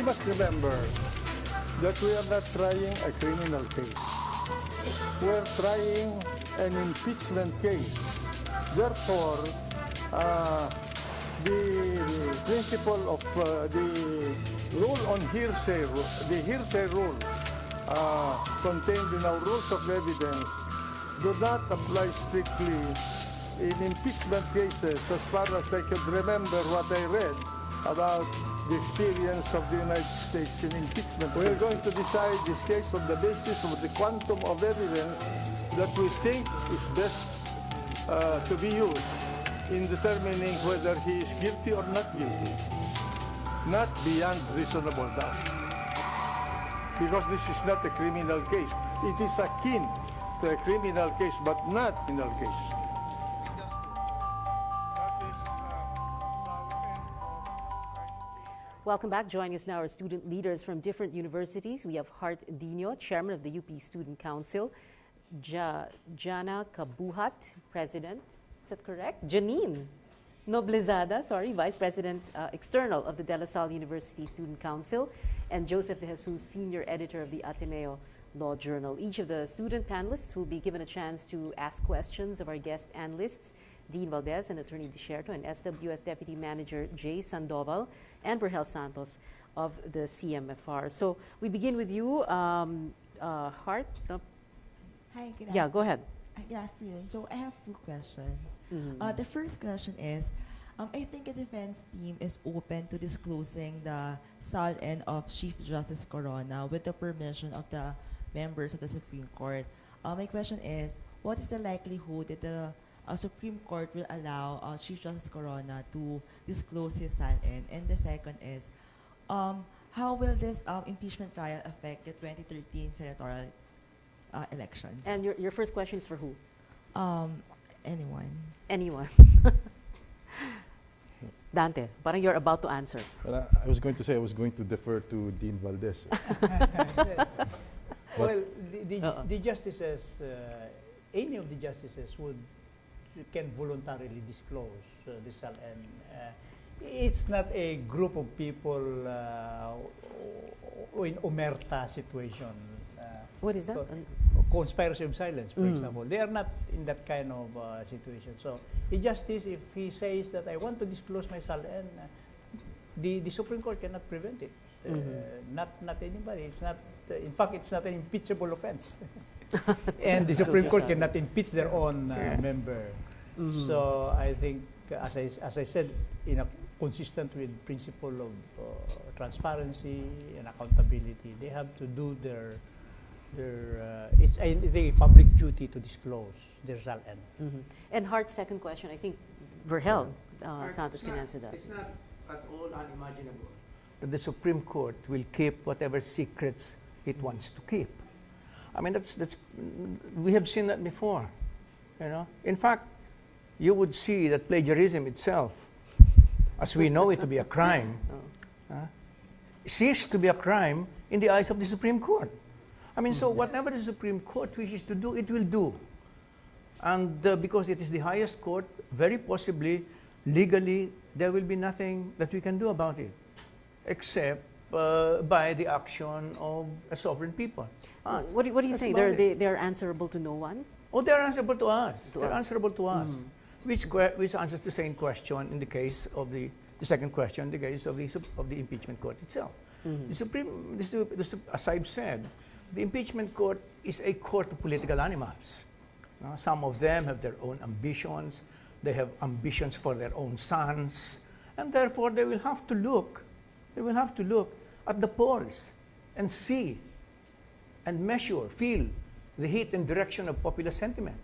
must remember that we are not trying a criminal case. We're trying an impeachment case. Therefore, the principle of the rule on hearsay, the hearsay rule contained in our rules of evidence do not apply strictly in impeachment cases as far as I could remember what I read about the experience of the United States in impeachment. We are going to decide this case on the basis of the quantum of evidence that we think is best to be used in determining whether he is guilty or not guilty, not beyond reasonable doubt. Because this is not a criminal case. It is akin to a criminal case, but not a criminal case. Welcome back. Joining us now are student leaders from different universities. We have Hart Dino, chairman of the UP Student Council, Jana Kabuhat, president. Is that correct? Janine Noblezada, vice president external of the De La Salle University Student Council, and Joseph De Jesus, senior editor of the Ateneo Law Journal. Each of the student panelists will be given a chance to ask questions of our guest analysts, Dean Valdez and Attorney Desierto, and SWS Deputy Manager Jay Sandoval and Vergel Santos of the CMFR. So we begin with you, Hart. Hi, good Yeah, go ahead. Good afternoon. So I have two questions. Mm-hmm. The first question is, I think the defense team is open to disclosing the SALN of Chief Justice Corona with the permission of the members of the Supreme Court. My question is, what is the likelihood that the Supreme Court will allow Chief Justice Corona to disclose his SALN? And the second is, how will this impeachment trial affect the 2013 senatorial elections? And your first question is for who? Anyone. Anyone. Dante, parang you're about to answer. Well, I was going to say I was going to defer to Dean Valdez. Well, the justices, any of the justices can voluntarily disclose the SALN. It's not a group of people in omerta situation. What is that? Conspiracy of silence, for example. They are not in that kind of situation. So, the justice, if he says that I want to disclose my SALN, the Supreme Court cannot prevent it. Not anybody. It's not. In fact, it's not an impeachable offense. And the Supreme Court cannot impeach their own member. So I think, as I said, consistent with principle of transparency and accountability, they have to do their it's a public duty to disclose their SALN. And Hart's second question, I think Vergel Santos can answer that. It's not at all unimaginable that the Supreme Court will keep whatever secrets it wants to keep. I mean, we have seen that before. In fact, you would see that plagiarism itself, as we know it to be a crime, ceased to be a crime in the eyes of the Supreme Court. I mean, so whatever the Supreme Court wishes to do, it will do. And because it is the highest court, very possibly, legally, there will be nothing that we can do about it, except by the action of a sovereign people. What do you say? They're answerable to no one? Oh, they're answerable to us. They're answerable to us. Which answers the same question in the case of the second question, in the case of the impeachment court itself. As I've said, the impeachment court is a court of political animals. Some of them have their own ambitions. They have ambitions for their own sons, and therefore they will have to look. They will have to look at the polls and see and measure, feel the heat and direction of popular sentiment,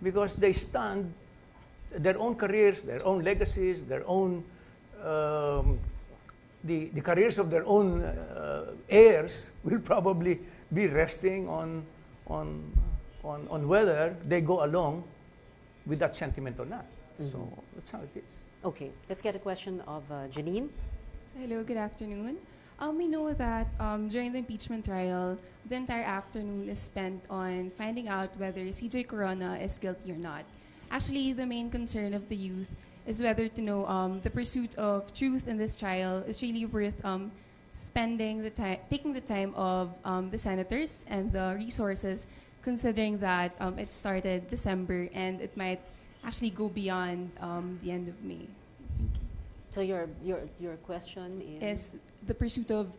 because they stand their own careers, their own legacies, their own the careers of their own heirs will probably be resting on whether they go along with that sentiment or not. So that's how it is. Okay, let's get a question of Janine. Hello, good afternoon. We know that during the impeachment trial, the entire afternoon is spent on finding out whether CJ Corona is guilty or not. Actually, the main concern of the youth is whether to know the pursuit of truth in this trial is really worth taking the time of the senators and the resources, considering that it started December and it might actually go beyond the end of May. So your question Is the pursuit of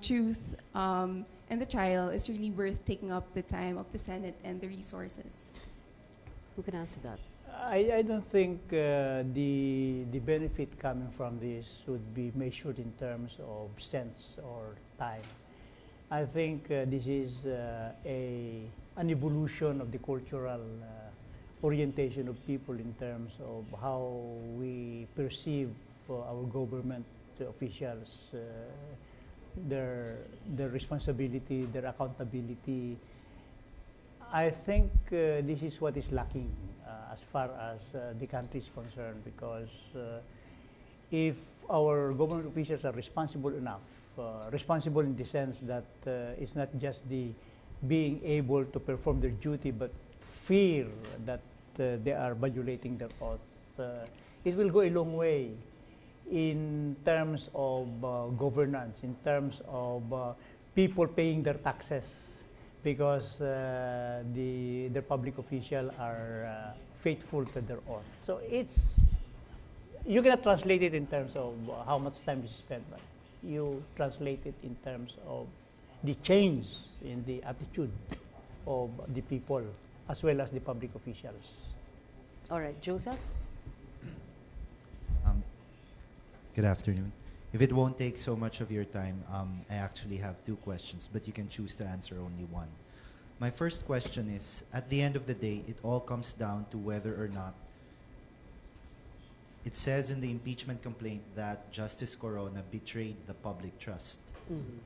truth and the trial is really worth taking up the time of the Senate and the resources? Who can answer that? I don't think the benefit coming from this would be measured in terms of cents or time. I think this is an evolution of the cultural orientation of people in terms of how we perceive our government officials, their responsibility, their accountability. I think this is what is lacking as far as the country is concerned, because if our government officials are responsible enough, responsible in the sense that it's not just the being able to perform their duty, but fear that they are violating their oath, it will go a long way in terms of governance, in terms of people paying their taxes, because the public officials are faithful to their oath. So you cannot translate it in terms of how much time is spent, but you translate it in terms of the change in the attitude of the people as well as the public officials. All right, Joseph? Good afternoon. If it won't take so much of your time, I actually have two questions, but you can choose to answer only one. My first question is, at the end of the day, it all comes down to whether or not it says in the impeachment complaint that Justice Corona betrayed the public trust.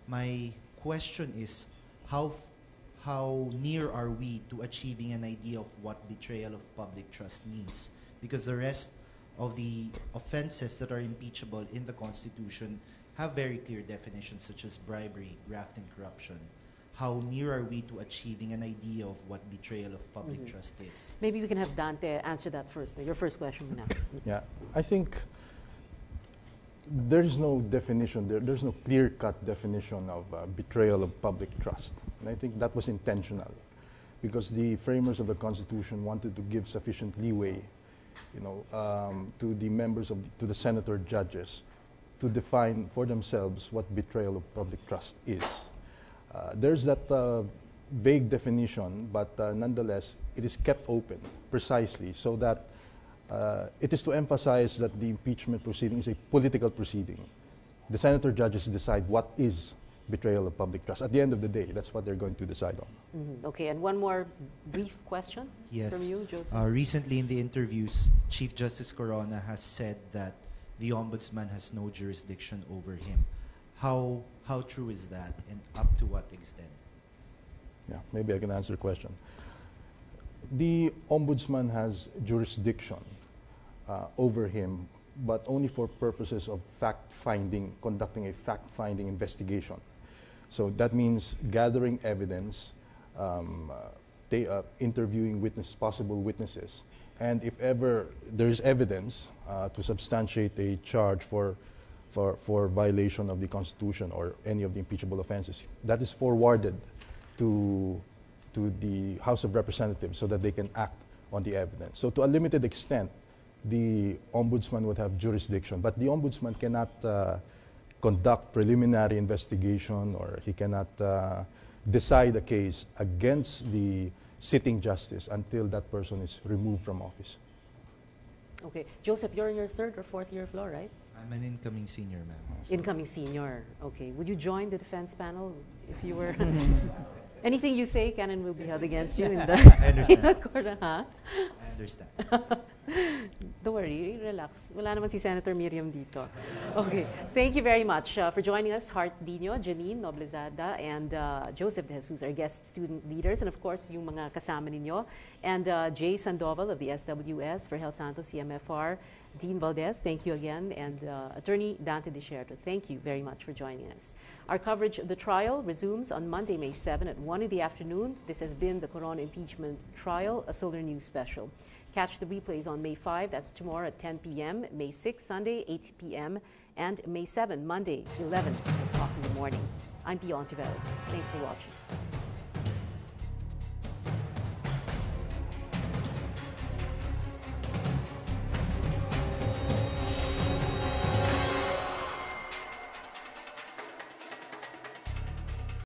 My question is, how near are we to achieving an idea of what betrayal of public trust means? Because the rest of the offenses that are impeachable in the Constitution have very clear definitions, such as bribery, graft, and corruption. How near are we to achieving an idea of what betrayal of public trust is? Maybe we can have Dante answer that first. Your first question now. Yeah, I think there is no definition, there's no clear-cut definition of betrayal of public trust. And I think that was intentional, because the framers of the Constitution wanted to give sufficient leeway, to the members to the senator judges to define for themselves what betrayal of public trust is. There's that vague definition, but nonetheless, it is kept open precisely so that it is to emphasize that the impeachment proceeding is a political proceeding. The senator judges decide what is betrayal of public trust. At the end of the day, that's what they're going to decide on. Okay, and one more brief question from you, Joseph. Recently in the interviews, Chief Justice Corona has said that the Ombudsman has no jurisdiction over him. How true is that, and up to what extent? Yeah, maybe I can answer the question. The Ombudsman has jurisdiction over him, but only for purposes of fact-finding, conducting a fact-finding investigation. So that means gathering evidence, interviewing possible witnesses, and if ever there is evidence to substantiate a charge for violation of the Constitution or any of the impeachable offenses, that is forwarded to the House of Representatives so that they can act on the evidence. So to a limited extent, the Ombudsman would have jurisdiction, but the Ombudsman cannot conduct preliminary investigation, or he cannot decide a case against the sitting justice until that person is removed from office. Okay, Joseph, you're in your third or fourth year of law, right? I'm an incoming senior, ma'am. Incoming senior. Okay, would you join the defense panel if you were? Anything you say, canon will be held against you in the understand. court, huh? I understand. Don't worry, relax. Wala naman si Senator Miriam dito. Okay, thank you very much for joining us, Hart Dino, Janine Noblezada, and Joseph De Jesus, our guest student leaders, and of course, yung mga kasama ninyo, and Jay Sandoval of the SWS, Vergel Santos, CMFR, Dean Valdez, thank you again, and Attorney Dante Desierto, thank you very much for joining us. Our coverage of the trial resumes on Monday, May 7 at 1 in the afternoon. This has been the Corona impeachment trial, a Solar News special. Catch the replays on May 5, that's tomorrow at 10 p.m., May 6, Sunday, 8 p.m., and May 7, Monday, 11 o'clock in the morning. I'm Hontiveros. Thanks for watching.